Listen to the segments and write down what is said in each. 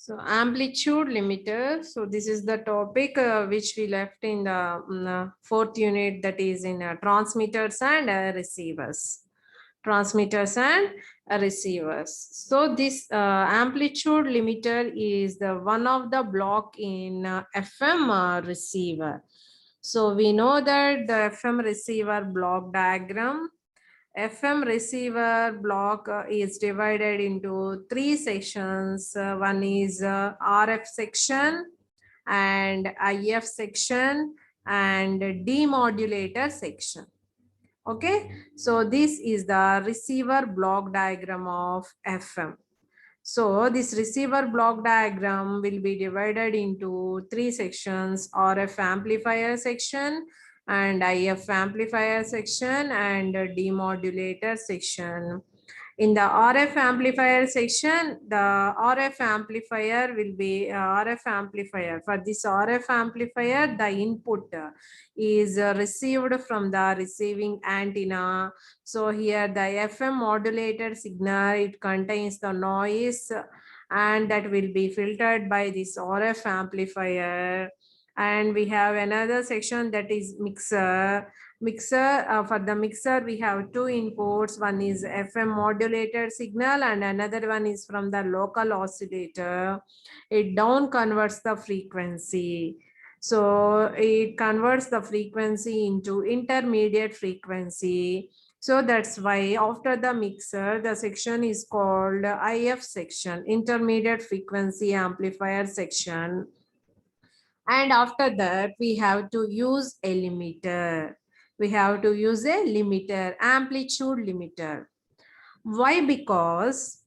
So amplitude limiter. So this is the topic which we left in the fourth unit, that is in transmitters and receivers. Transmitters and receivers. So this amplitude limiter is the one of the block in FM receiver. So we know that the FM receiver block diagram. FM receiver block is divided into three sections. One is RF section and IF section and demodulator section. Okay, so this is the receiver block diagram of FM. So this receiver block diagram will be divided into three sections: RF amplifier section and IF amplifier section and demodulator section. In the RF amplifier section, the RF amplifier will be RF amplifier. For this RF amplifier, the input is received from the receiving antenna. So here the FM modulated signal, it contains the noise and that will be filtered by this RF amplifier. And we have another section, that is mixer. For the mixer we have two inputs. One is FM modulated signal and another one is from the local oscillator. It down converts the frequency. So it converts the frequency into intermediate frequency. So that's why after the mixer, the section is called IF section, intermediate frequency amplifier section. And after that, we have to use a limiter. We have to use a limiter, amplitude limiter. Why? Because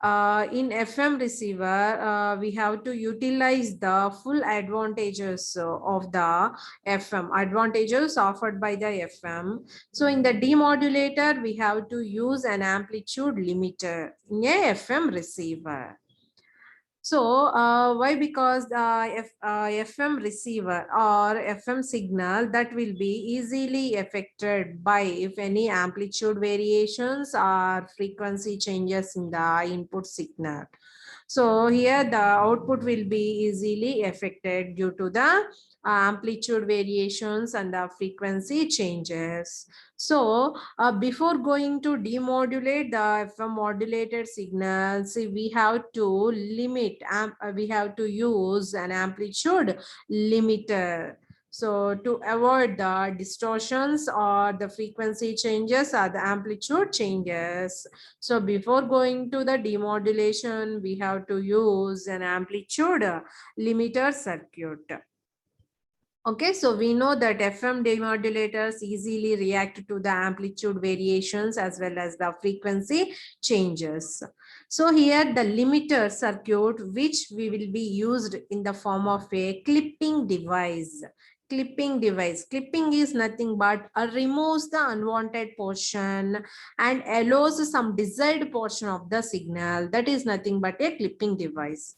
in FM receiver, we have to utilize the full advantages of the FM, advantages offered by the FM. So in the demodulator, we have to use an amplitude limiter in a FM receiver. So why? Because the FM receiver or FM signal that will be easily affected by if any amplitude variations or frequency changes in the input signal. So here the output will be easily affected due to the amplitude variations and the frequency changes. So before going to demodulate the FM modulated signals, we have to limit, we have to use an amplitude limiter. So to avoid the distortions or the frequency changes or the amplitude changes. So before going to the demodulation, we have to use an amplitude limiter circuit. Okay, so we know that FM demodulators easily react to the amplitude variations as well as the frequency changes. So here the limiter circuit, which we will be used in the form of a clipping device. Clipping device. Clipping is nothing but removes the unwanted portion and allows some desired portion of the signal. That is nothing but a clipping device.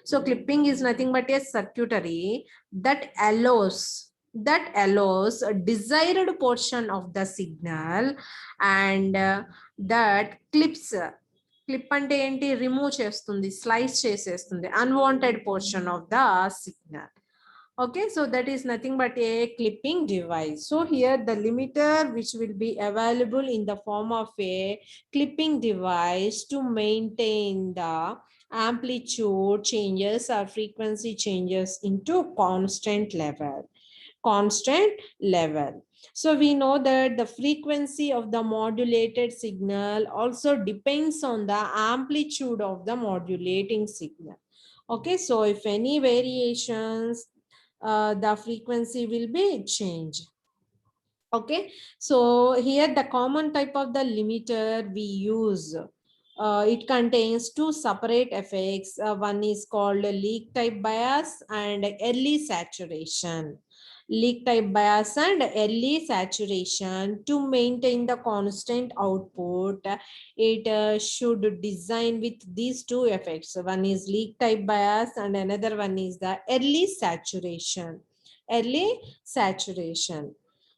So clipping is nothing but a circuitry that allows a desired portion of the signal and that clips. Clip ante enti remove chestundi, slice chesestundi unwanted portion of the signal. Okay, so that is nothing but a clipping device. So here the limiter which will be available in the form of a clipping device to maintain the amplitude changes or frequency changes into constant level. So we know that the frequency of the modulated signal also depends on the amplitude of the modulating signal. Okay, so if any variations, the frequency will be changed. Okay, so here the common type of the limiter we use. It contains two separate effects. One is called leak type bias and early saturation. Leak type bias and early saturation. To maintain the constant output, it should design with these two effects. One is leak type bias and another one is the early saturation. Early saturation.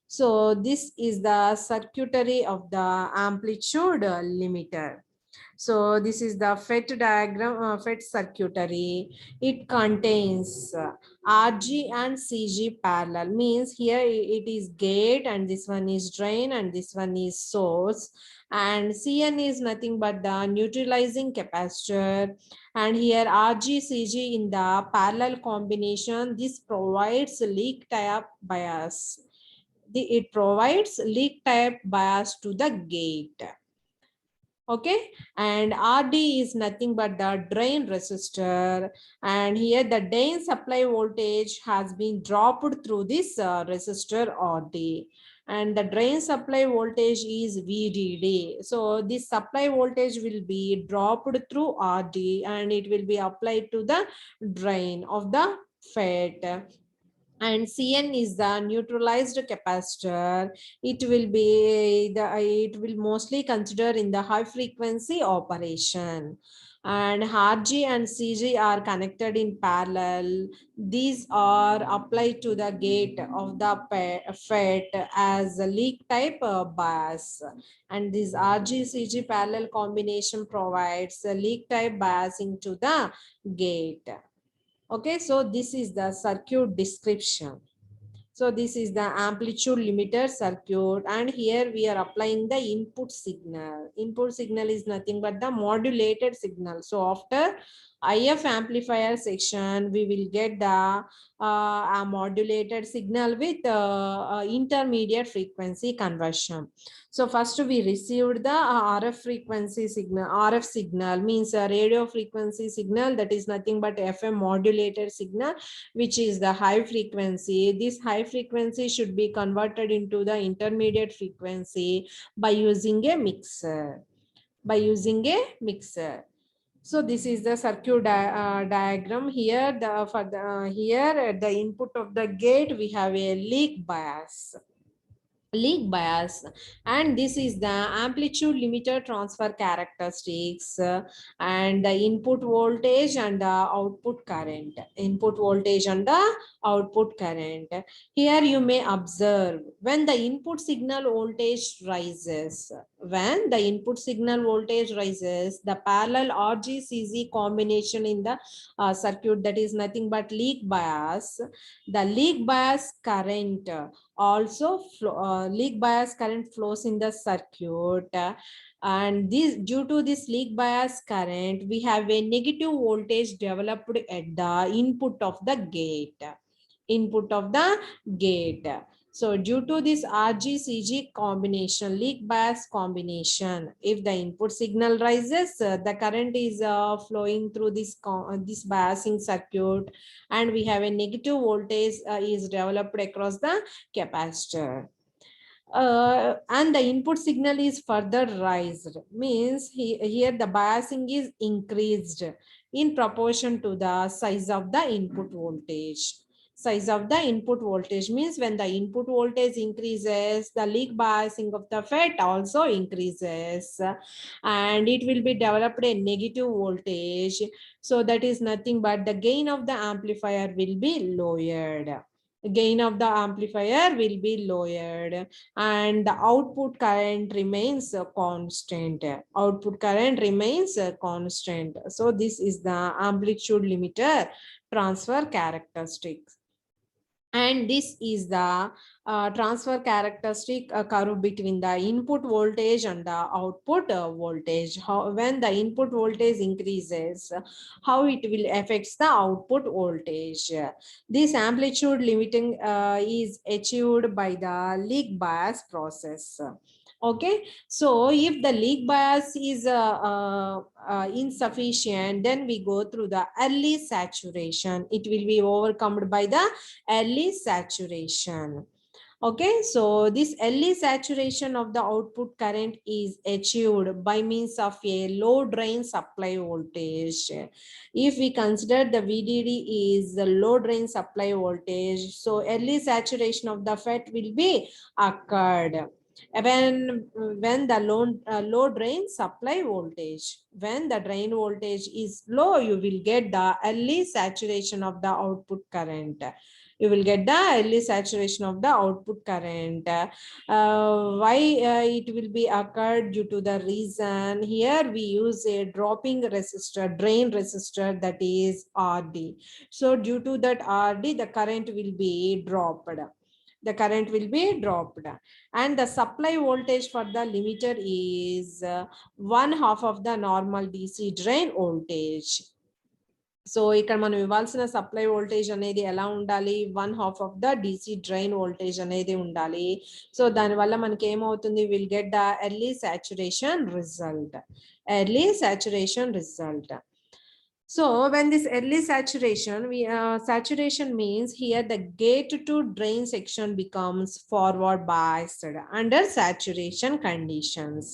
So this is the circuitry of the amplitude limiter. So this is the FET diagram, FET circuitry. It contains RG and CG parallel, means here it is gate and this one is drain and this one is source, and CN is nothing but the neutralizing capacitor, and here RG CG in the parallel combination. This provides leak type bias. It provides leak type bias to the gate. Okay, and RD is nothing but the drain resistor, and here the drain supply voltage has been dropped through this resistor RD, and the drain supply voltage is VDD. So this supply voltage will be dropped through RD and it will be applied to the drain of the FET, and Cn is the neutralized capacitor. It will mostly consider in the high frequency operation, and Rg and Cg are connected in parallel. These are applied to the gate of the FET as a leak type bias, and this Rg Cg parallel combination provides a leak type biasing to the gate. Okay, so this is the circuit description. So this is the amplitude limiter circuit, and here we are applying the input signal. Input signal is nothing but the modulated signal. So after IF amplifier section, we will get the a modulated signal with intermediate frequency conversion. So first we received the RF frequency signal. RF signal means a radio frequency signal, that is nothing but FM modulated signal, which is the high frequency. This high frequency should be converted into the intermediate frequency by using a mixer. So this is the circuit diagram. Here here at the input of the gate we have a leak bias, and this is the amplitude limiter transfer characteristics, and the input voltage and the output current. Here you may observe when the input signal voltage rises, the parallel RGCZ combination in the circuit, that is nothing but leak bias. The leak bias current leak bias current flows in the circuit, and this, due to this leak bias current, we have a negative voltage developed at the input of the gate. So due to this RGCG combination, leak bias combination, if the input signal rises, the current is flowing through this biasing circuit, and we have a negative voltage is developed across the capacitor. And the input signal is further raised, means here the biasing is increased in proportion to the size of the input voltage. Means when the input voltage increases, the leak biasing of the FET also increases, and it will be developed a negative voltage. So that is nothing but the gain of the amplifier will be lowered. And the output current remains constant. So this is the amplitude limiter transfer characteristics, and this is the transfer characteristic curve between the input voltage and the output voltage. When the input voltage increases, how it will affects the output voltage. This amplitude limiting is achieved by the leak bias process. Okay, so if the leak bias is insufficient, then we go through the early saturation. It will be overcome by the early saturation. Okay, so this early saturation of the output current is achieved by means of a low drain supply voltage. If we consider the VDD is the low drain supply voltage, so early saturation of the FET will be occurred when the low drain supply voltage. When the drain voltage is low, you will get the early saturation of the output current. You will get the early saturation of the output current. Why it will be occurred? Due to the reason here we use a dropping resistor, drain resistor, that is RD. So due to that RD, the current will be dropped. The current will be dropped, and the supply voltage for the limiter is 1/2 of the normal DC drain voltage. So ఇక్కడ మనం ఇవ్వాల్సిన supply voltage అనేది ఎలా ఉండాలి? 1/2 of the DC drain voltage అనేది ఉండాలి. So దానివల్ల మనకి ఏమవుతుంది? Will get the early saturation result. Early saturation result. So when this early saturation, saturation means here the gate to drain section becomes forward biased under saturation conditions.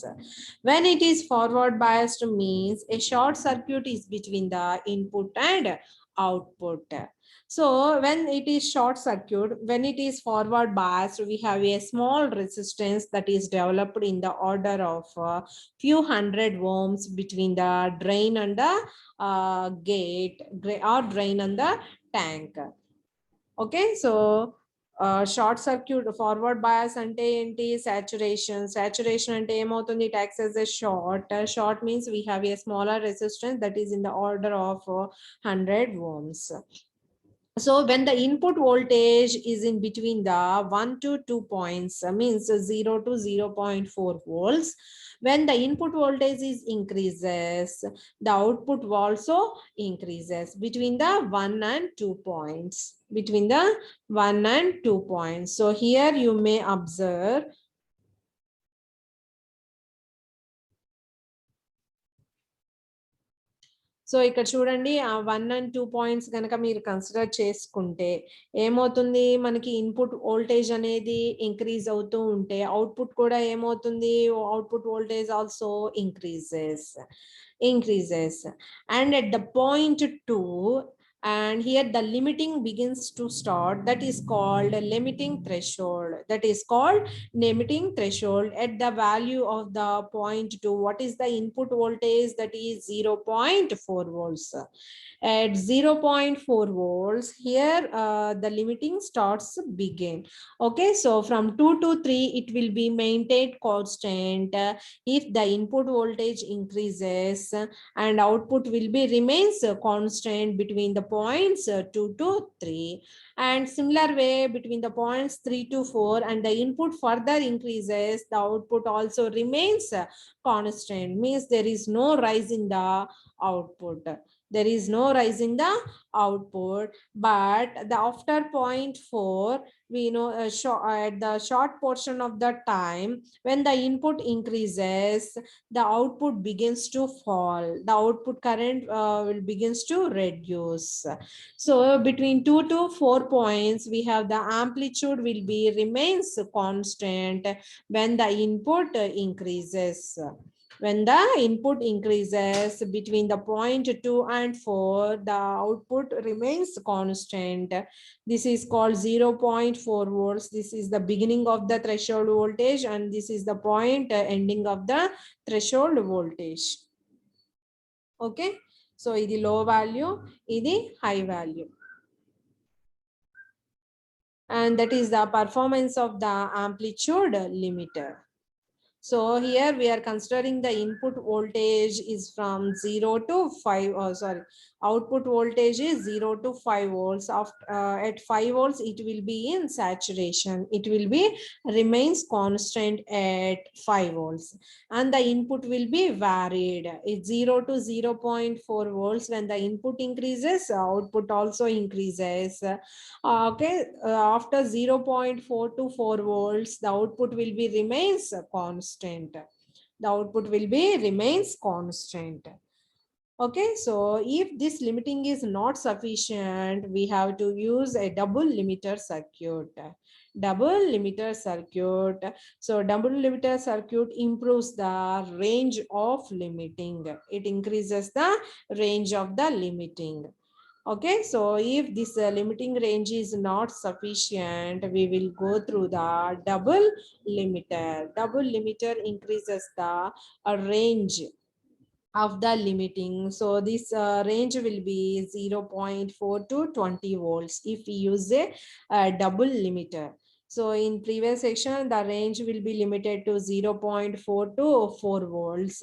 When it is forward biased means a short circuit is between the input and output. So when it is short circuit, when it is forward biased, we have a small resistance that is developed in the order of few hundred ohms between the drain and the gate or drain and the tank. Okay, so short circuit forward bias ante enti? Saturation ante emoutundi? It acts as a short means we have a smaller resistance that is in the order of 100 ohms. So when the input voltage is in between the 1 to 2 points, means 0 to 0.4 volts, when the input voltage is increases, the output also increases between the 1 and 2 points. Between the 1 and 2 points. So here you may observe so ఇక్కడ చూడండి ఆ 1 and 2 points కనుక మీరు consider చేసుకుంటే ఏమవుతుంది? మనకి input voltage అనేది increase అవుతూ ఉంటే అవుట్పుట్ కూడా ఏమవుతుంది? Output voltage also increases. And at the point 2, and here the limiting begins to start, that is called limiting threshold. That is called limiting threshold. At the value of the point 2, what is the input voltage? That is 0.4 volts. At 0.4 volts, here the limiting starts begin. Okay, so from 2 to 3 it will be maintained constant if the input voltage increases, and output will be remains constant between the points 2 to 3. And similar way between the points 3 to 4, and the input further increases, the output also remains constant, means there is no rise in the output. There is no rise in the output. But the after point 4, we know at the short portion of the time, when the input increases, the output begins to fall. The output current will begins to reduce. So between 2 to 4 points, we have the amplitude will be remains constant when the input increases. When the input increases between the point 2 and 4, the output remains constant. This is called 0.4 volts. This is the beginning of the threshold voltage, and this is the point ending of the threshold voltage. Okay, so idi low value, idi high value, and that is the performance of the amplitude limiter. So here we are considering the input voltage is from 0 to 5, output voltage is 0 to 5 volts. At 5 volts, it will be in saturation. It will be remains constant at 5 volts. And the input will be varied. It's 0 to 0.4 volts. When the input increases, output also increases. Okay, after 0.4 to 4 volts, the output will be remains constant. The output will be remains constant. Okay, so if this limiting is not sufficient, we have to use a double limiter circuit. Double limiter circuit. So double limiter circuit improves the range of limiting. It increases the range of the limiting. Okay, so if this limiting range is not sufficient, we will go through the double limiter. Double limiter increases the range of the limiting. So this range will be 0.4 to 20 volts if we use a double limiter. So in previous section, the range will be limited to 0.4 to 4 volts.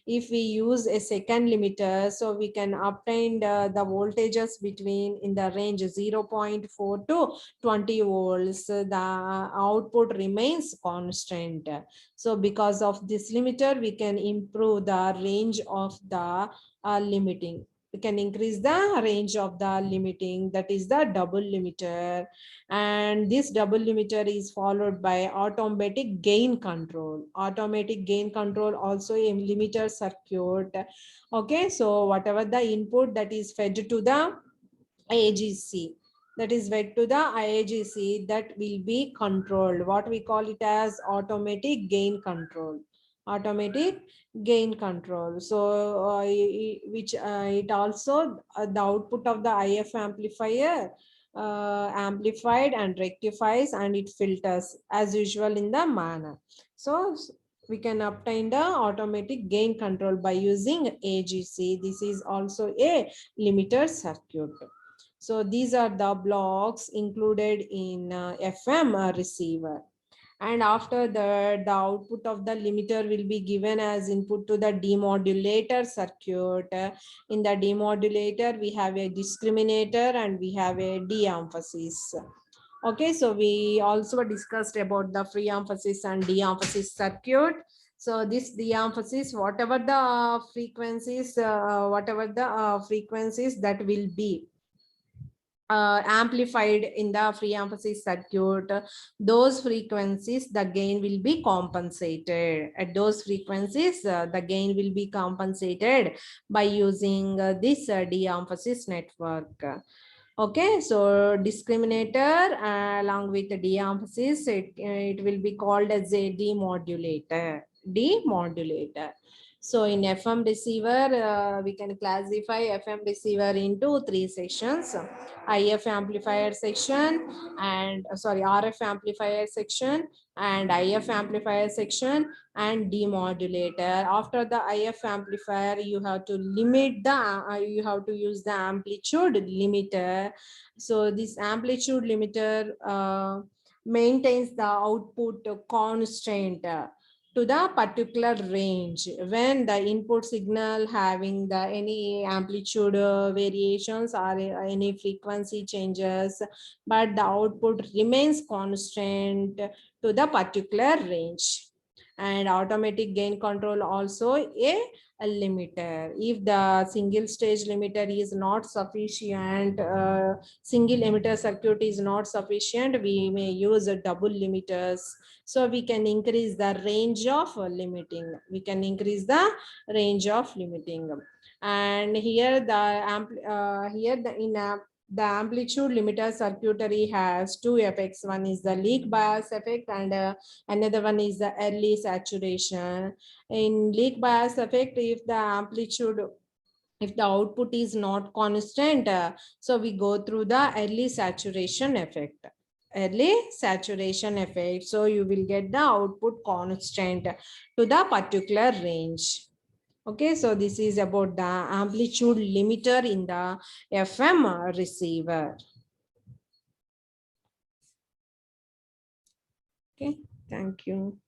If we use a second limiter, so we can obtain the voltages between in the range 0.4 to 20 volts. The output remains constant. So because of this limiter, we can improve the range of the limiting. We can increase the range of the limiting, that is the double limiter. And this double limiter is followed by automatic gain control. Automatic gain control also a limiter circuit. Okay, so whatever the input that is fed to the IAGC, that is fed to the IAGC, that will be controlled. What we call it as automatic gain control. Automatic gain control. So it also the output of the IF amplifier amplified and rectifies, and it filters as usual in the manner. So we can obtain the automatic gain control by using AGC. This is also a limiter circuit. So these are the blocks included in FM receiver. And after that, the output of the limiter will be given as input to the demodulator circuit. In the demodulator, we have a discriminator and we have a de-emphasis. Okay, so we also discussed about the free emphasis and de-emphasis circuit. So this de-emphasis, whatever the frequencies that will be amplified in the free emphasis circuit, those frequencies the gain will be compensated. At those frequencies the gain will be compensated by using this de-emphasis network. Okay, so discriminator along with the de-emphasis, it will be called as a demodulator. So in FM receiver, we can classify FM receiver into 3 sections: IF amplifier section and RF amplifier section and IF amplifier section and demodulator. After the IF amplifier, you have to limit the you have to use the amplitude limiter. So this amplitude limiter maintains the output constant to the particular range when the input signal having the any amplitude variations or any frequency changes, but the output remains constant to the particular range. And automatic gain control also a limiter. If the single stage limiter is not sufficient, single emitter circuit is not sufficient, we may use a double limiters. So we can increase the range of limiting. We can increase the range of limiting. And here the amplitude limiter circuitry has two effects. One is the leak bias effect and another one is the early saturation. In leak bias effect, if the output is not constant, so we go through the early saturation effect. So you will get the output constant to the particular range. Okay, so this is about the amplitude limiter in the FM receiver. Okay, thank you.